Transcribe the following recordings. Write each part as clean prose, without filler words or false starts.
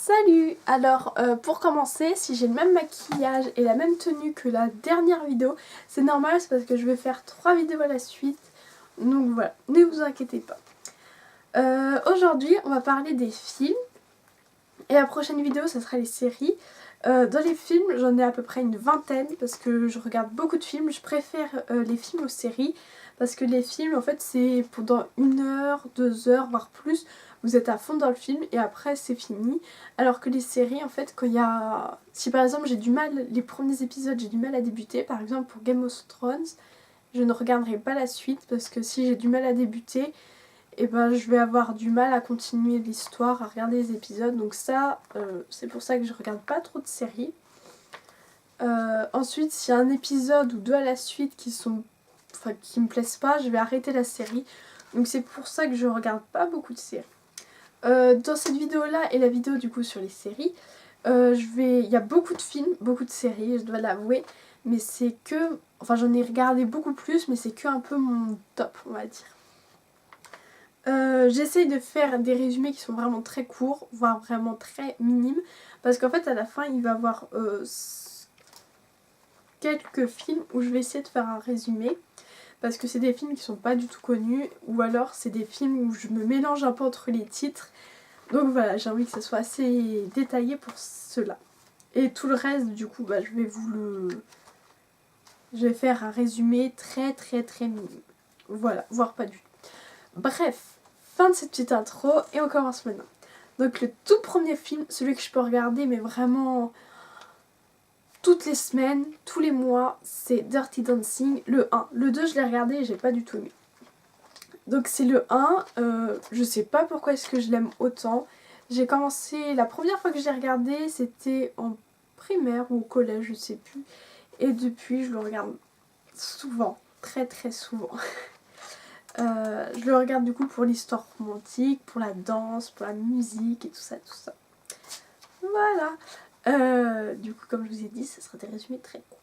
Salut! Alors pour commencer, si j'ai le même maquillage et la même tenue que la dernière vidéo, c'est normal, c'est parce que je vais faire 3 vidéos à la suite. Donc voilà, ne vous inquiétez pas. Aujourd'hui, on va parler des films. Et la prochaine vidéo, ça sera les séries. Dans les films, j'en ai à peu près une vingtaine parce que je regarde beaucoup de films. Je préfère les films aux séries parce que les films, en fait, c'est pendant 1 heure, 2 heures, voire plus. Vous êtes à fond dans le film et après c'est fini. Alors que les séries, en fait, quand il y a... Si par exemple j'ai du mal, les premiers épisodes, j'ai du mal à débuter. Par exemple pour Game of Thrones, je ne regarderai pas la suite parce que si j'ai du mal à débuter, et ben je vais avoir du mal à continuer l'histoire, à regarder les épisodes. Donc ça, c'est pour ça que je regarde pas trop de séries. Ensuite, s'il y a un épisode ou deux à la suite qui me plaisent pas, je vais arrêter la série. Donc c'est pour ça que je regarde pas beaucoup de séries. Dans cette vidéo là et la vidéo du coup sur les séries, il y a beaucoup de films, beaucoup de séries, je dois l'avouer. Mais c'est que, enfin j'en ai regardé beaucoup plus, mais c'est que un peu mon top, on va dire. J'essaye de faire des résumés qui sont vraiment très courts, voire vraiment très minimes, parce qu'en fait à la fin il va y avoir quelques films où je vais essayer de faire un résumé, parce que c'est des films qui sont pas du tout connus, ou alors c'est des films où je me mélange un peu entre les titres, donc voilà, j'ai envie que ça soit assez détaillé pour cela. Et tout le reste du coup je vais faire un résumé très minime, voilà, voire pas du tout. Bref, fin de cette petite intro et on commence maintenant. Donc le tout premier film, celui que je peux regarder mais vraiment toutes les semaines, tous les mois, c'est Dirty Dancing, le 1. Le 2 je l'ai regardé et j'ai pas du tout aimé. Donc c'est le 1, je sais pas pourquoi est-ce que je l'aime autant. J'ai commencé, la première fois que j'ai regardé c'était en primaire ou au collège, je sais plus. Et depuis je le regarde souvent, très souvent. Je le regarde du coup pour l'histoire romantique, pour la danse, pour la musique et tout ça, tout ça. Voilà. Du coup, comme je vous ai dit, ça sera des résumés très courts.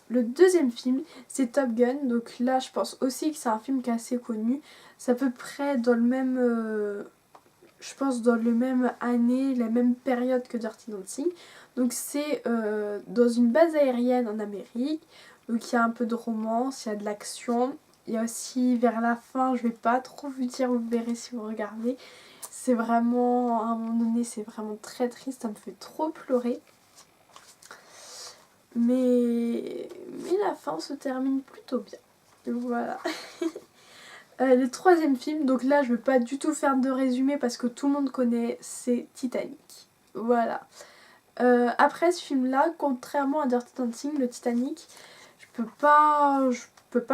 Le deuxième film, c'est Top Gun. Donc là, je pense aussi que c'est un film qui est assez connu. C'est à peu près dans le même... je pense dans le même année, la même période que Dirty Dancing. Donc c'est dans une base aérienne en Amérique. Donc il y a un peu de romance, il y a de l'action. Il y a aussi vers la fin, je vais pas trop vous dire, vous verrez si vous regardez. C'est vraiment, à un moment donné, c'est vraiment très triste, ça me fait trop pleurer. Mais la fin se termine plutôt bien. Voilà. Le troisième film, donc là je vais pas du tout faire de résumé parce que tout le monde connaît, c'est Titanic. Voilà. Après ce film là, contrairement à Dirty Dancing, le Titanic, je peux pas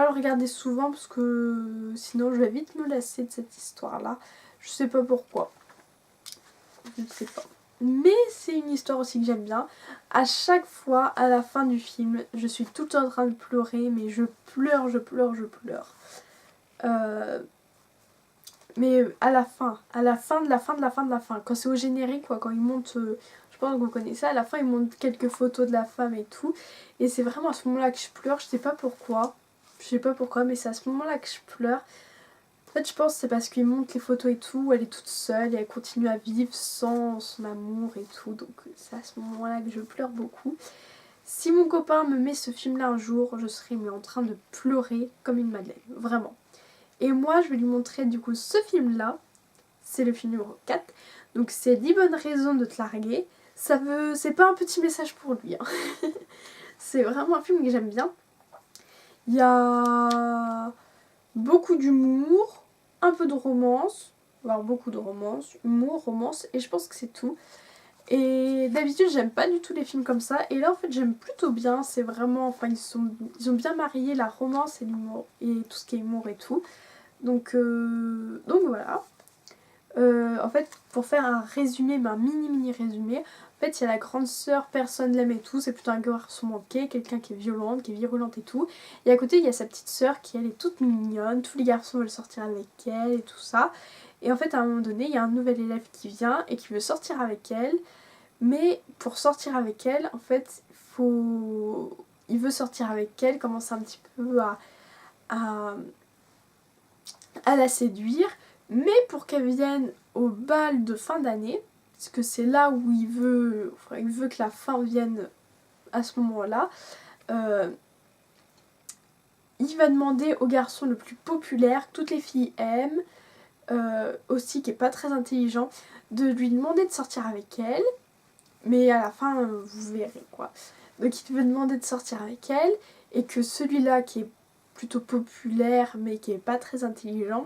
le regarder souvent parce que sinon je vais vite me lasser de cette histoire là. Je sais pas pourquoi. Je ne sais pas. Mais c'est une histoire aussi que j'aime bien. À chaque fois, à la fin du film, je suis tout le temps en train de pleurer, mais je pleure. Mais à la fin, quand c'est au générique, quoi, quand ils montent, je pense que vous connaissez, à la fin ils montent quelques photos de la femme et tout, et c'est vraiment à ce moment-là que je pleure, je sais pas pourquoi, mais c'est à ce moment-là que je pleure. En fait, je pense que c'est parce qu'ils montrent les photos et tout, où elle est toute seule et elle continue à vivre sans son amour et tout, donc c'est à ce moment-là que je pleure beaucoup. Si mon copain me met ce film-là un jour, je serai en train de pleurer comme une madeleine, vraiment. Et moi, je vais lui montrer du coup ce film-là, c'est le film numéro 4, donc c'est 10 bonnes raisons de te larguer. C'est pas un petit message pour lui, hein. C'est vraiment un film que j'aime bien. Il y a beaucoup d'humour, un peu de romance, voire beaucoup de romance, humour, romance, et je pense que c'est tout. Et d'habitude j'aime pas du tout les films comme ça, et là en fait j'aime plutôt bien, c'est vraiment, enfin ils ont bien marié la romance et l'humour, et tout ce qui est humour et tout. Donc voilà. En fait, pour faire un résumé, un mini résumé, en fait il y a la grande sœur, personne l'aime et tout, c'est plutôt un garçon manqué, quelqu'un qui est violente, qui est virulente et tout. Et à côté il y a sa petite sœur qui elle est toute mignonne, tous les garçons veulent sortir avec elle et tout ça. Et en fait à un moment donné il y a un nouvel élève qui vient et qui veut sortir avec elle. Mais pour sortir avec elle, en fait, il veut sortir avec elle, commence un petit peu à la séduire. Mais pour qu'elle vienne au bal de fin d'année, parce que c'est là où il veut que la fin vienne à ce moment-là. Il va demander au garçon le plus populaire, que toutes les filles aiment, aussi qui est pas très intelligent, de lui demander de sortir avec elle. Mais à la fin, vous verrez quoi. Donc il veut demander de sortir avec elle, et que celui-là qui est plutôt populaire mais qui est pas très intelligent,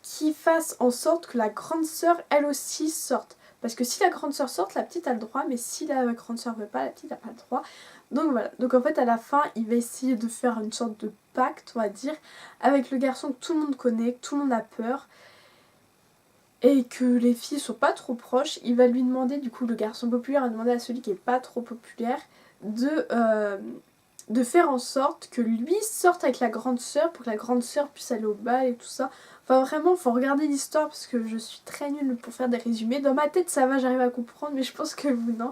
qui fasse en sorte que la grande sœur elle aussi sorte. Parce que si la grande sœur sort, la petite a le droit, mais si la grande sœur veut pas, la petite n'a pas le droit. Donc voilà, donc en fait à la fin il va essayer de faire une sorte de pacte, on va dire, avec le garçon que tout le monde connaît, que tout le monde a peur, et que les filles sont pas trop proches. Il va lui demander, du coup le garçon populaire va demander à celui qui est pas trop populaire de faire en sorte que lui sorte avec la grande sœur pour que la grande sœur puisse aller au bal et tout ça. Enfin vraiment, faut regarder l'histoire parce que je suis très nulle pour faire des résumés. Dans ma tête ça va, j'arrive à comprendre, mais je pense que vous non.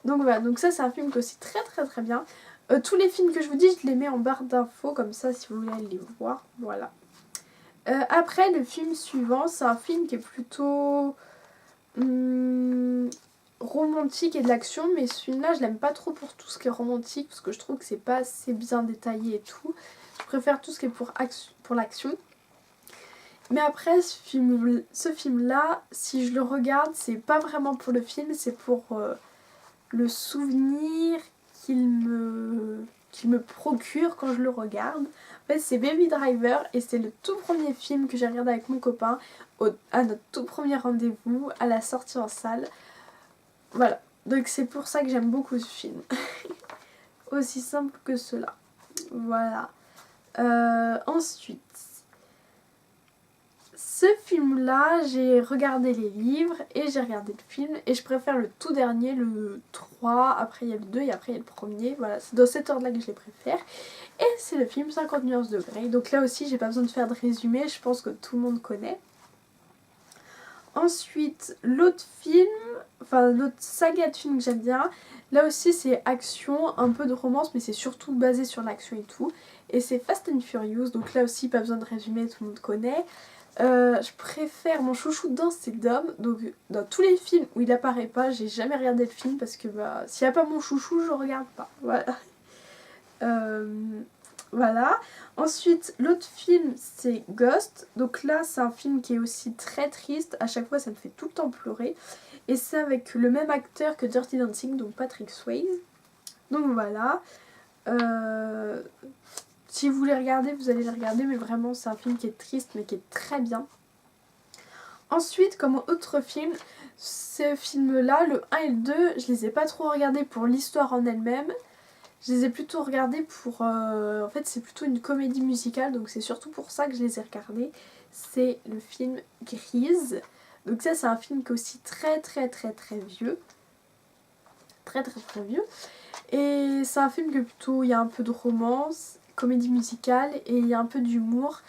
Donc voilà, donc ça c'est un film qui est aussi très très très bien. Tous les films que je vous dis, je les mets en barre d'infos comme ça si vous voulez aller les voir. Voilà. Après, le film suivant, c'est un film qui est plutôt romantique et de l'action, mais ce film-là, je l'aime pas trop pour tout ce qui est romantique, parce que je trouve que c'est pas assez bien détaillé et tout. Je préfère tout ce qui est pour l'action. Mais après, ce film-là, si je le regarde, c'est pas vraiment pour le film, c'est pour le souvenir qu'il me procure quand je le regarde. En fait, c'est Baby Driver et c'est le tout premier film que j'ai regardé avec mon copain à notre tout premier rendez-vous, à la sortie en salle. Voilà, donc c'est pour ça que j'aime beaucoup ce film. Aussi simple que cela. Voilà. Ensuite, ce film-là, j'ai regardé les livres et j'ai regardé le film, et je préfère le tout dernier, le 3, après il y a le 2 et après il y a le premier. Voilà, c'est dans cet ordre-là que je les préfère. Et c'est le film 50 nuances de Grey. Donc là aussi, j'ai pas besoin de faire de résumé, je pense que tout le monde connaît. Ensuite, l'autre saga de film que j'aime bien, là aussi c'est action, un peu de romance, mais c'est surtout basé sur l'action et tout. Et c'est Fast and Furious, donc là aussi pas besoin de résumé, tout le monde connaît. Je préfère, mon chouchou dedans c'est Dom, donc dans tous les films où il apparaît pas, j'ai jamais regardé le film parce que s'il n'y a pas mon chouchou, je regarde pas. Voilà. Voilà. Ensuite, l'autre film, c'est Ghost. Donc là, c'est un film qui est aussi très triste. À chaque fois, ça me fait tout le temps pleurer. Et c'est avec le même acteur que Dirty Dancing, donc Patrick Swayze. Donc voilà. Si vous voulez regarder, vous allez le regarder. Mais vraiment, c'est un film qui est triste, mais qui est très bien. Ensuite, comme autre film, ce film-là, le 1 et le 2, je les ai pas trop regardés pour l'histoire en elle-même. Je les ai plutôt regardés pour... en fait, c'est plutôt une comédie musicale, donc c'est surtout pour ça que je les ai regardés. C'est le film Grise. Donc ça, c'est un film qui est aussi très très très très vieux. Très très très vieux. Et c'est un film que plutôt, il y a un peu de romance, comédie musicale, et il y a un peu d'humour.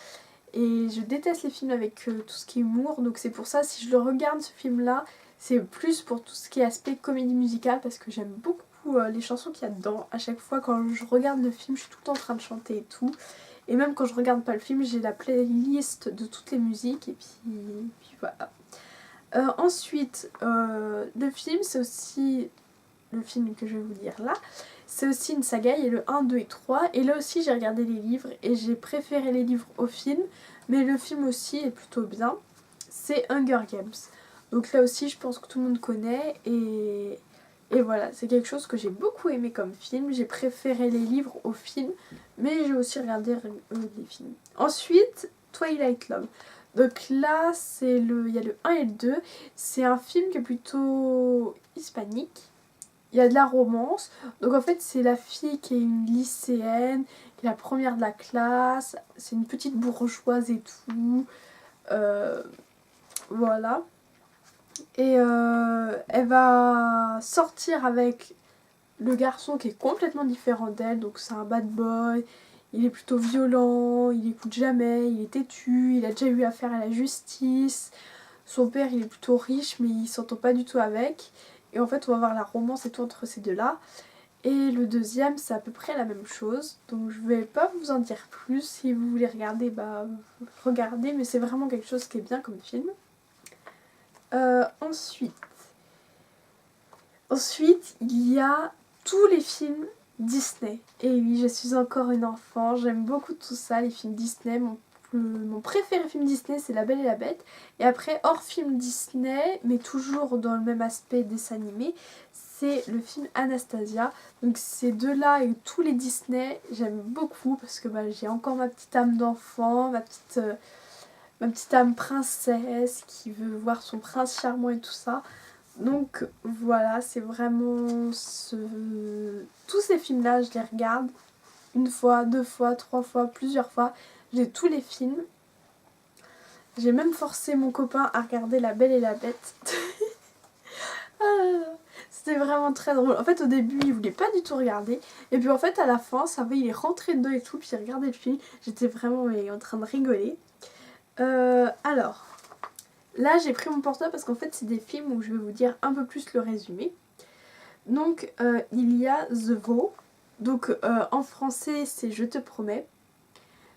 Et je déteste les films avec tout ce qui est humour, donc c'est pour ça, si je le regarde ce film-là, c'est plus pour tout ce qui est aspect comédie musicale, parce que j'aime beaucoup les chansons qu'il y a dedans. À chaque fois quand je regarde le film, je suis tout le temps en train de chanter et tout. Et même quand je regarde pas le film, j'ai la playlist de toutes les musiques, et puis voilà. Ensuite, le film, c'est aussi le film que je vais vous dire là. C'est aussi une saga, il y a le 1, 2 et 3. Et là aussi, j'ai regardé les livres et j'ai préféré les livres au film. Mais le film aussi est plutôt bien. C'est Hunger Games. Donc là aussi, je pense que tout le monde connaît. Et voilà, c'est quelque chose que j'ai beaucoup aimé comme film. J'ai préféré les livres au film. Mais j'ai aussi regardé les films. Ensuite, Twilight Love. Donc là, il y a le 1 et le 2. C'est un film qui est plutôt hispanique. Il y a de la romance. Donc en fait, c'est la fille qui est une lycéenne, qui est la première de la classe. C'est une petite bourgeoise et tout. Voilà. Et elle va sortir avec le garçon qui est complètement différent d'elle. Donc c'est un bad boy. Il est plutôt violent, il écoute jamais, il est têtu, il a déjà eu affaire à la justice. Son père, il est plutôt riche, mais il s'entend pas du tout avec. Et en fait, on va voir la romance et tout entre ces deux-là. Et le deuxième, c'est à peu près la même chose. Donc je vais pas vous en dire plus. Si vous voulez regarder, regardez. Mais c'est vraiment quelque chose qui est bien comme film. Ensuite, il y a tous les films Disney. Et oui, je suis encore une enfant, j'aime beaucoup tout ça, les films Disney. Mon préféré film Disney, c'est La Belle et la Bête. Et après, hors film Disney, mais toujours dans le même aspect dessin animé, c'est le film Anastasia. Donc ces deux-là et tous les Disney, j'aime beaucoup parce que j'ai encore ma petite âme d'enfant, ma petite âme princesse qui veut voir son prince charmant et tout ça. Donc voilà, c'est vraiment tous ces films-là, je les regarde une fois, deux fois, trois fois, plusieurs fois. J'ai tous les films. J'ai même forcé mon copain à regarder La Belle et la Bête. C'était vraiment très drôle. En fait, au début, il voulait pas du tout regarder. Et puis en fait, à la fin, ça va, il est rentré dedans et tout. Puis il regardait le film. J'étais vraiment en train de rigoler. Alors, là, j'ai pris mon portable parce qu'en fait, c'est des films où je vais vous dire un peu plus le résumé. Donc, il y a The Vow. Donc, en français, c'est Je te promets.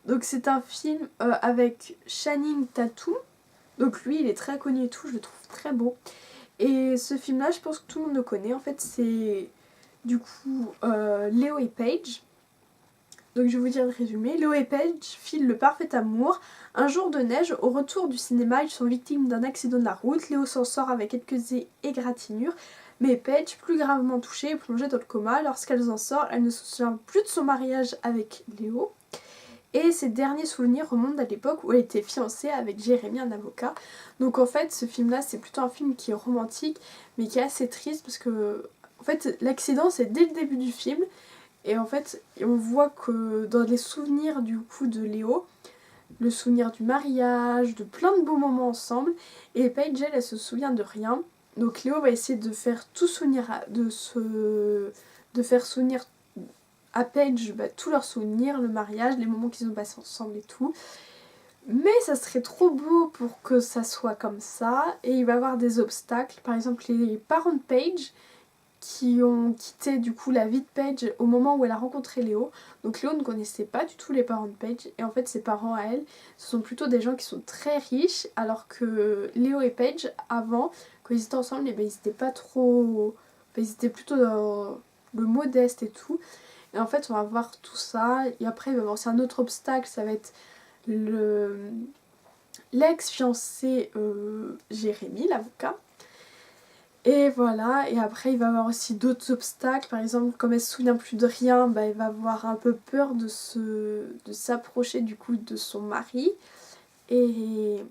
Donc, c'est un film avec Channing Tatum. Donc, lui, il est très connu et tout. Je le trouve très beau. Et ce film-là, je pense que tout le monde le connaît. En fait, c'est du coup Léo et Paige. Donc je vais vous dire le résumé. Léo et Paige filent le parfait amour. Un jour de neige, au retour du cinéma, ils sont victimes d'un accident de la route. Léo s'en sort avec quelques égratignures. Mais Paige, plus gravement touchée, est plongée dans le coma. Lorsqu'elle en sort, elle ne se souvient plus de son mariage avec Léo. Et ses derniers souvenirs remontent à l'époque où elle était fiancée avec Jérémy, un avocat. Donc en fait, ce film-là, c'est plutôt un film qui est romantique, mais qui est assez triste parce que, en fait, l'accident, c'est dès le début du film. Et en fait, on voit que dans les souvenirs du coup de Léo, le souvenir du mariage, de plein de beaux moments ensemble, et Paige, elle se souvient de rien. Donc Léo va essayer de faire tout souvenir, de faire souvenir à Paige tous leurs souvenirs, le mariage, les moments qu'ils ont passés ensemble et tout. Mais ça serait trop beau pour que ça soit comme ça, et il va y avoir des obstacles. Par exemple, les parents de Paige qui ont quitté du coup la vie de Paige au moment où elle a rencontré Léo. Donc Léo ne connaissait pas du tout les parents de Paige, et en fait ses parents à elle, ce sont plutôt des gens qui sont très riches, alors que Léo et Paige avant, quand ils étaient ensemble, ils étaient pas trop... ils étaient plutôt dans le modeste et tout. Et en fait on va voir tout ça, et après il va y avoir aussi un autre obstacle, ça va être l'ex-fiancé Jérémy, l'avocat. Et voilà, et après il va y avoir aussi d'autres obstacles, par exemple comme elle se souvient plus de rien, elle va avoir un peu peur de s'approcher du coup de son mari et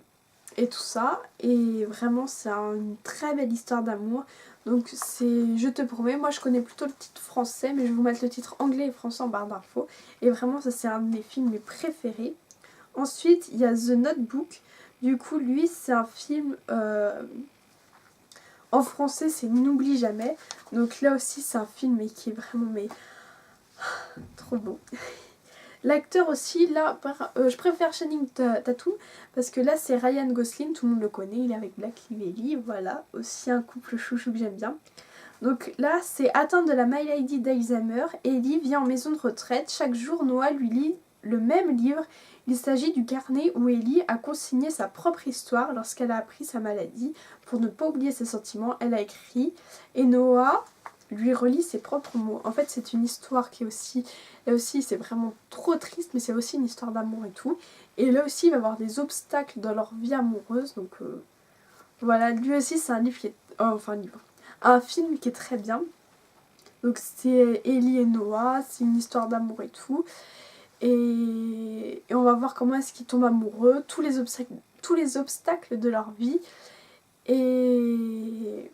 tout ça, et vraiment c'est une très belle histoire d'amour. Donc c'est Je te promets, moi je connais plutôt le titre français, mais je vais vous mettre le titre anglais et français en barre d'infos, et vraiment ça c'est un de mes films mes préférés. Ensuite il y a The Notebook, du coup lui c'est un film... en français, c'est N'oublie jamais. Donc là aussi, c'est un film qui est vraiment trop beau. L'acteur aussi, là, je préfère Channing Tatum parce que là, c'est Ryan Gosling, tout le monde le connaît, il est avec Black Lively, voilà, aussi un couple chouchou que j'aime bien. Donc là, c'est atteinte de la maladie d'Alzheimer, Ellie vient en maison de retraite. Chaque jour, Noah lui lit le même livre. Il s'agit du carnet où Ellie a consigné sa propre histoire lorsqu'elle a appris sa maladie. Pour ne pas oublier ses sentiments, elle a écrit et Noah lui relit ses propres mots. En fait, c'est une histoire qui est aussi... Là aussi, c'est vraiment trop triste, mais c'est aussi une histoire d'amour et tout. Et là aussi, il va y avoir des obstacles dans leur vie amoureuse. Donc voilà, lui aussi, c'est un livre qui est... enfin, un livre. Un film qui est très bien. Donc c'est Ellie et Noah, c'est une histoire d'amour et tout. Et on va voir comment est-ce qu'ils tombent amoureux, tous les obstacles de leur vie. Et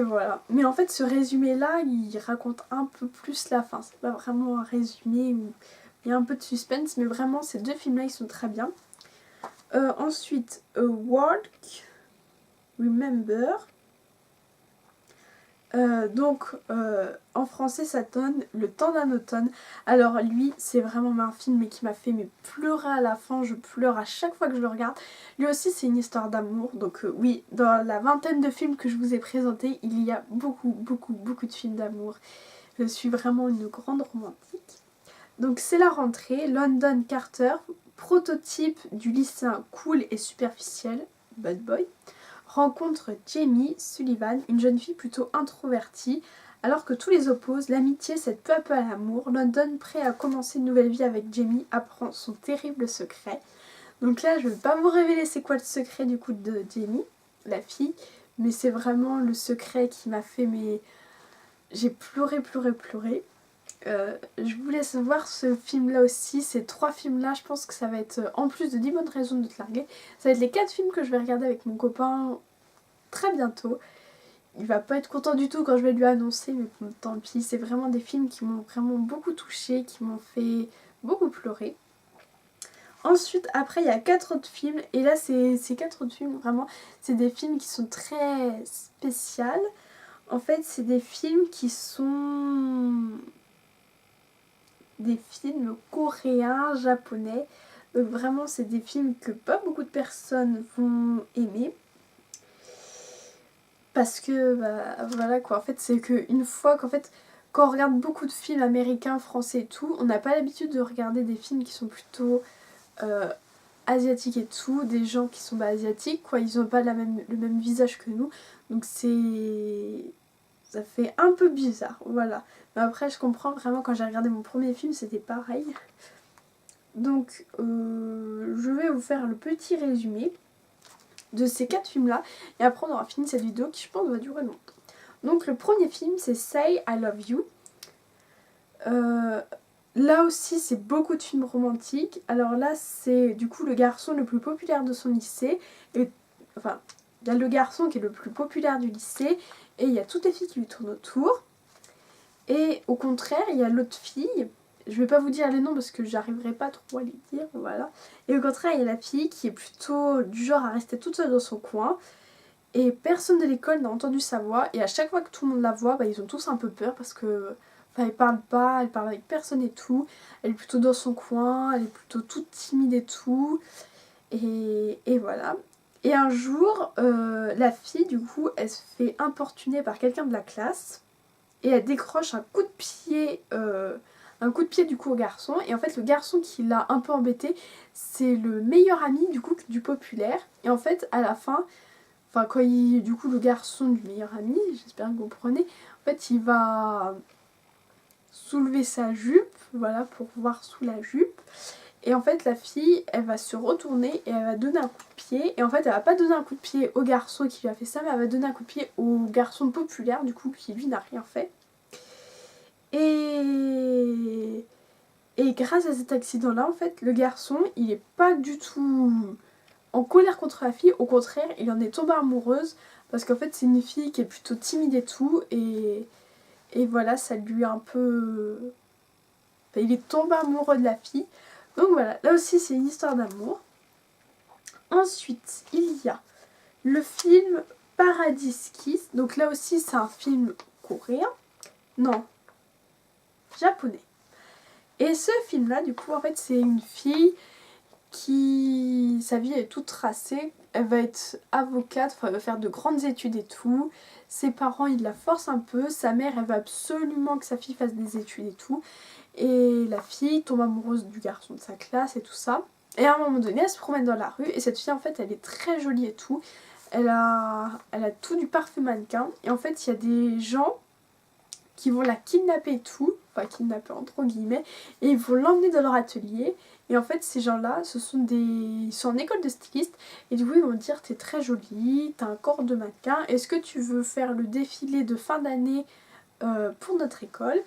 voilà. Mais en fait, ce résumé-là, il raconte un peu plus la fin. C'est pas vraiment un résumé où il y a un peu de suspense, mais vraiment, ces deux films-là, ils sont très bien. Ensuite, Walk, Remember. En français ça donne Le temps d'un automne. Alors lui c'est vraiment un film qui m'a fait pleurer à la fin, je pleure à chaque fois que je le regarde. Lui aussi c'est une histoire d'amour, donc oui, dans la vingtaine de films que je vous ai présentés, il y a beaucoup de films d'amour. Je suis vraiment une grande romantique. Donc c'est la rentrée, London Carter, prototype du lycéen cool et superficiel, bad boy, rencontre Jamie Sullivan, une jeune fille plutôt introvertie. Alors que tous les opposent, l'amitié cède peu à peu à l'amour. London, prêt à commencer une nouvelle vie avec Jamie, apprend son terrible secret. Donc là, je ne vais pas vous révéler c'est quoi le secret du coup de Jamie, la fille, mais c'est vraiment le secret qui m'a fait j'ai pleuré. Je vous laisse voir ce film là aussi, ces 3 films là, je pense que ça va être, en plus de 10 bonnes raisons de te larguer, ça va être les 4 films que je vais regarder avec mon copain très bientôt. Il va pas être content du tout quand je vais lui annoncer, mais bon, tant pis, c'est vraiment des films qui m'ont vraiment beaucoup touchée, qui m'ont fait beaucoup pleurer. Ensuite, après, il y a 4 autres films, et là, ces 4 autres films, vraiment, c'est des films qui sont très spéciaux. En fait, c'est des films qui sont des films coréens, japonais. Donc vraiment, c'est des films que pas beaucoup de personnes vont aimer. Parce que, voilà quoi, en fait, c'est qu'une fois qu'en fait, quand on regarde beaucoup de films américains, français et tout, on n'a pas l'habitude de regarder des films qui sont plutôt asiatiques et tout, des gens qui sont asiatiques, quoi, ils n'ont pas le même visage que nous. Donc ça fait un peu bizarre, voilà. Mais après, je comprends vraiment, quand j'ai regardé mon premier film, c'était pareil. Donc, je vais vous faire le petit résumé de ces 4 films-là. Et après, on aura fini cette vidéo qui, je pense, va durer longtemps. Donc, le premier film, c'est Say I Love You. Là aussi, c'est beaucoup de films romantiques. Alors là, c'est du coup le garçon le plus populaire de son lycée. Enfin, il y a le garçon qui est le plus populaire du lycée. Et il y a toutes les filles qui lui tournent autour. Et au contraire, il y a l'autre fille. Je vais pas vous dire les noms parce que j'arriverai pas trop à les dire, voilà. Et au contraire, il y a la fille qui est plutôt du genre à rester toute seule dans son coin. Et personne de l'école n'a entendu sa voix. Et à chaque fois que tout le monde la voit, ils ont tous un peu peur parce que... Enfin, elle parle pas, elle parle avec personne et tout. Elle est plutôt dans son coin, elle est plutôt toute timide et tout. Et voilà. Et un jour, la fille, du coup, elle se fait importuner par quelqu'un de la classe. Et elle décroche un coup de pied du coup au garçon. Et en fait, le garçon qui l'a un peu embêté, c'est le meilleur ami du coup du populaire. Et en fait, à la fin, quand du coup le garçon du meilleur ami, j'espère que vous comprenez, en fait, il va soulever sa jupe, voilà, pour voir sous la jupe. Et en fait, la fille, elle va se retourner et elle va donner un coup de pied. Et en fait, elle va pas donner un coup de pied au garçon qui lui a fait ça, mais elle va donner un coup de pied au garçon populaire, du coup, qui lui n'a rien fait. Et grâce à cet accident-là, en fait, le garçon, il est pas du tout en colère contre la fille. Au contraire, il en est tombé amoureuse. Parce qu'en fait, c'est une fille qui est plutôt timide et tout. Et voilà, ça lui a un peu... Enfin, il est tombé amoureux de la fille. Donc voilà, là aussi, c'est une histoire d'amour. Ensuite, il y a le film Paradise Kiss. Donc là aussi, c'est un film coréen. Non, japonais. Et ce film-là, du coup, en fait, c'est une fille qui... Sa vie est toute tracée. Elle va être avocate, enfin, elle va faire de grandes études et tout. Ses parents, ils la forcent un peu. Sa mère, elle veut absolument que sa fille fasse des études et tout. Et la fille tombe amoureuse du garçon de sa classe et tout ça. Et à un moment donné, elle se promène dans la rue. Et cette fille, en fait, elle est très jolie et tout. Elle a tout du parfait mannequin. Et en fait, il y a des gens qui vont la kidnapper et tout, enfin kidnapper entre guillemets, et ils vont l'emmener dans leur atelier. Et en fait, ces gens-là, ils sont en école de styliste, et du coup, ils vont dire t'es très jolie, t'as un corps de mannequin, est-ce que tu veux faire le défilé de fin d'année pour notre école?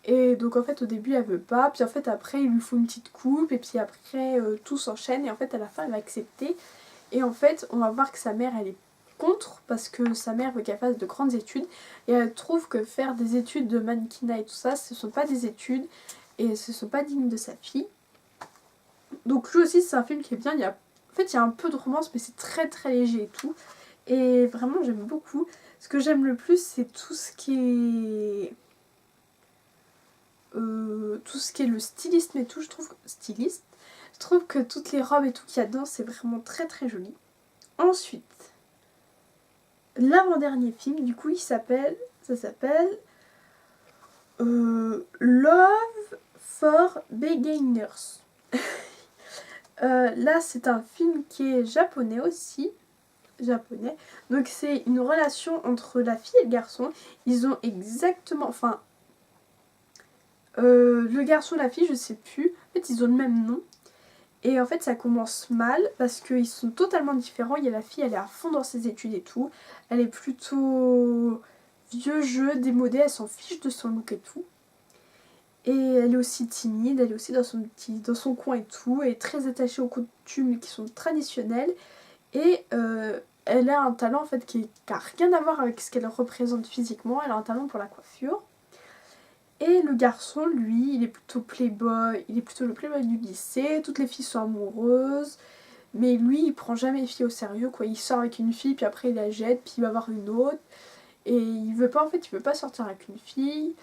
Et donc en fait au début elle veut pas, puis en fait après il lui faut une petite coupe, et puis après tout s'enchaîne, et en fait à la fin elle va accepter. Et en fait on va voir que sa mère elle est contre, parce que sa mère veut qu'elle fasse de grandes études, et elle trouve que faire des études de mannequinat et tout ça, ce sont pas des études, et ce sont pas dignes de sa fille. Donc lui aussi c'est un film qui est bien, en fait il y a un peu de romance, mais c'est très très léger et tout, et vraiment j'aime beaucoup. Ce que j'aime le plus, c'est tout ce qui est le stylisme et tout. Je trouve que toutes les robes et tout qu'il y a dedans, c'est vraiment très très joli. Ensuite, l'avant-dernier film, du coup, ça s'appelle Love for Beginners. Là, c'est un film qui est japonais aussi. japonais. Donc c'est une relation entre la fille et le garçon. Ils ont exactement... Enfin, le garçon et la fille, je sais plus. En fait, ils ont le même nom. Et en fait, ça commence mal parce qu'ils sont totalement différents. Il y a la fille, elle est à fond dans ses études et tout. Elle est plutôt vieux jeu, démodée, elle s'en fiche de son look et tout. Et elle est aussi timide, elle est aussi dans son coin et tout. Elle est très attachée aux coutumes qui sont traditionnelles. Et elle a un talent en fait qui n'a rien à voir avec ce qu'elle représente physiquement. Elle a un talent pour la coiffure. Et le garçon, lui, il est plutôt playboy. Il est plutôt le playboy du lycée. Toutes les filles sont amoureuses. Mais lui, il prend jamais les filles au sérieux, quoi. Il sort avec une fille, puis après il la jette, puis il va voir une autre. Et il veut pas, en fait, il veut pas sortir avec une fille.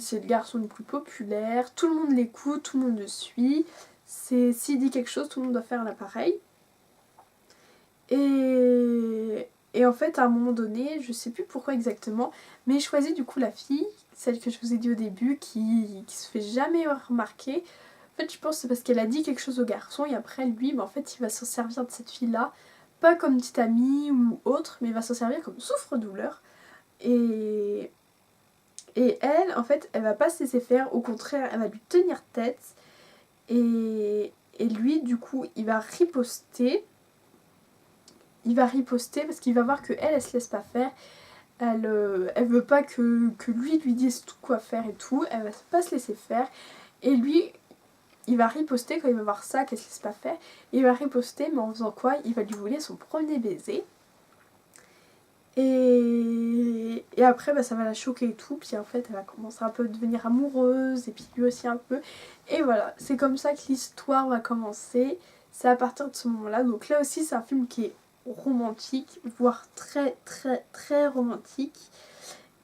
C'est le garçon le plus populaire. Tout le monde l'écoute, tout le monde le suit. S'il dit quelque chose, tout le monde doit faire l'appareil. Et en fait, à un moment donné, je sais plus pourquoi exactement, mais il choisit du coup la fille, celle que je vous ai dit au début, qui se fait jamais remarquer. En fait, je pense que c'est parce qu'elle a dit quelque chose au garçon et après, lui, en fait, il va s'en servir de cette fille-là, pas comme petite amie ou autre, mais il va s'en servir comme souffre-douleur. Et, et elle, en fait, elle va pas se laisser faire, au contraire, elle va lui tenir tête. Et lui, du coup, il va riposter. Il va riposter parce qu'il va voir que elle se laisse pas faire. Elle veut pas que lui dise tout quoi faire et tout. Elle va pas se laisser faire. Et lui, il va riposter quand il va voir ça, qu'elle se laisse pas faire. Il va riposter, mais en faisant quoi? Il va lui voler son premier baiser. Et après, ça va la choquer et tout. Puis en fait, elle va commencer un peu à devenir amoureuse. Et puis lui aussi un peu. Et voilà, c'est comme ça que l'histoire va commencer. C'est à partir de ce moment-là. Donc là aussi, c'est un film qui est romantique, voire très très très romantique.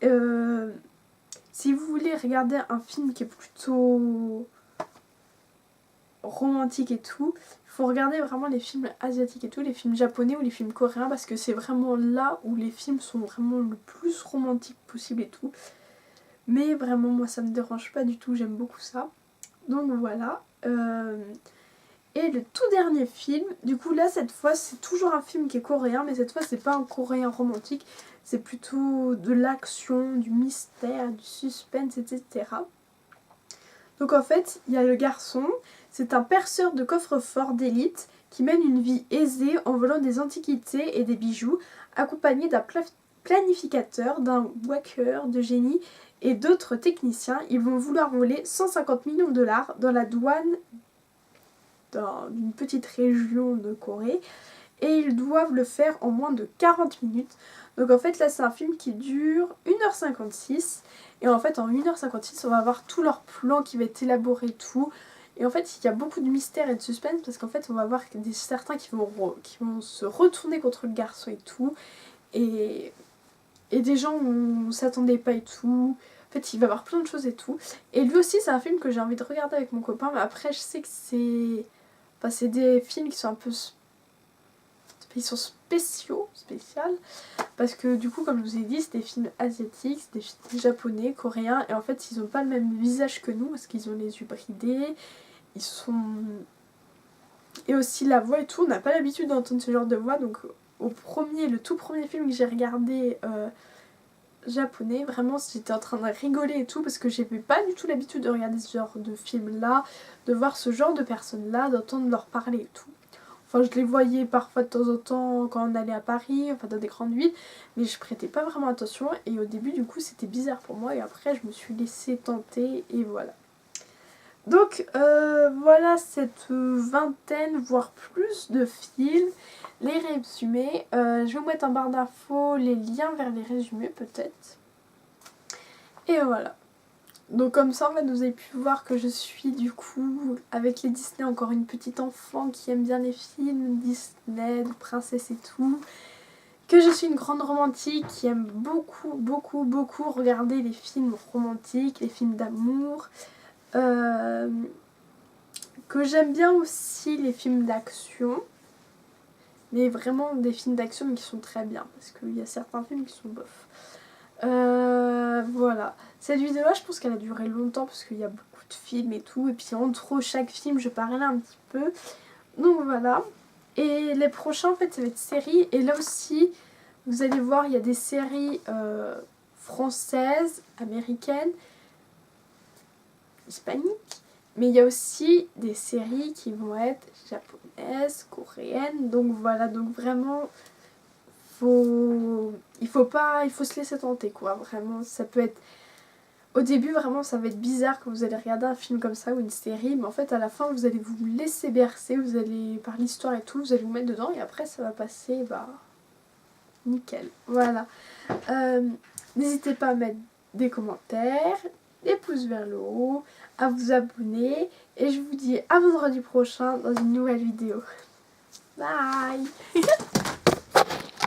Si vous voulez regarder un film qui est plutôt romantique et tout, il faut regarder vraiment les films asiatiques et tout, les films japonais ou les films coréens, parce que c'est vraiment là où les films sont vraiment le plus romantiques possible et tout. Mais vraiment, moi ça me dérange pas du tout, j'aime beaucoup ça. Donc voilà. Et le tout dernier film, du coup là cette fois c'est toujours un film qui est coréen, mais cette fois c'est pas un coréen romantique, c'est plutôt de l'action, du mystère, du suspense, etc. Donc en fait il y a le garçon, c'est un perceur de coffre-fort d'élite qui mène une vie aisée en volant des antiquités et des bijoux, accompagné d'un planificateur, d'un hacker de génie et d'autres techniciens. Ils vont vouloir voler 150 millions de dollars dans la douane d'une petite région de Corée et ils doivent le faire en moins de 40 minutes. Donc en fait là c'est un film qui dure 1h56 et en fait en 1h56 on va avoir tout leur plan qui va être élaboré tout. Et en fait il y a beaucoup de mystère et de suspense parce qu'en fait on va voir certains qui vont se retourner contre le garçon et tout. Et des gens où on s'attendait pas et tout. En fait il va y avoir plein de choses et tout. Et lui aussi c'est un film que j'ai envie de regarder avec mon copain, mais après je sais que c'est des films qui sont un peu... Ils sont spéciaux, parce que du coup, comme je vous ai dit, c'est des films asiatiques, c'est des films japonais, coréens, et en fait, ils ont pas le même visage que nous, parce qu'ils ont les yeux bridés, ils sont... Et aussi la voix et tout, on n'a pas l'habitude d'entendre ce genre de voix, donc le tout premier film que j'ai regardé japonais, vraiment, j'étais en train de rigoler et tout, parce que j'avais pas du tout l'habitude de regarder ce genre de film-là, de voir ce genre de personnes-là, d'entendre leur parler et tout. Enfin, je les voyais parfois de temps en temps quand on allait à Paris, enfin dans des grandes villes, mais je prêtais pas vraiment attention et au début du coup c'était bizarre pour moi et après je me suis laissée tenter et voilà. Donc voilà cette vingtaine voire plus de films, les résumés, je vais vous mettre en barre d'infos les liens vers les résumés peut-être. Et voilà. Donc comme ça en fait vous avez pu voir que je suis du coup avec les Disney encore une petite enfant qui aime bien les films Disney, de princesse et tout. Que je suis une grande romantique qui aime beaucoup beaucoup beaucoup regarder les films romantiques, les films d'amour. Que j'aime bien aussi les films d'action. Mais vraiment des films d'action mais qui sont très bien parce qu'il y a certains films qui sont bof. Voilà. Cette vidéo là je pense qu'elle a duré longtemps parce qu'il y a beaucoup de films et tout. Et puis entre chaque film je parlais un petit peu. Donc voilà. Et les prochains en fait ça va être séries. Et là aussi vous allez voir il y a des séries françaises, américaines, hispaniques. Mais il y a aussi des séries qui vont être japonaises, coréennes. Donc voilà, donc vraiment il faut se laisser tenter quoi. Vraiment ça peut être... Au début, vraiment, ça va être bizarre quand vous allez regarder un film comme ça ou une série, mais en fait, à la fin, vous allez vous laisser bercer, vous allez, par l'histoire et tout, vous allez vous mettre dedans et après, ça va passer, bah, nickel. Voilà. N'hésitez pas à mettre des commentaires, des pouces vers le haut, à vous abonner et je vous dis à vendredi prochain dans une nouvelle vidéo. Bye.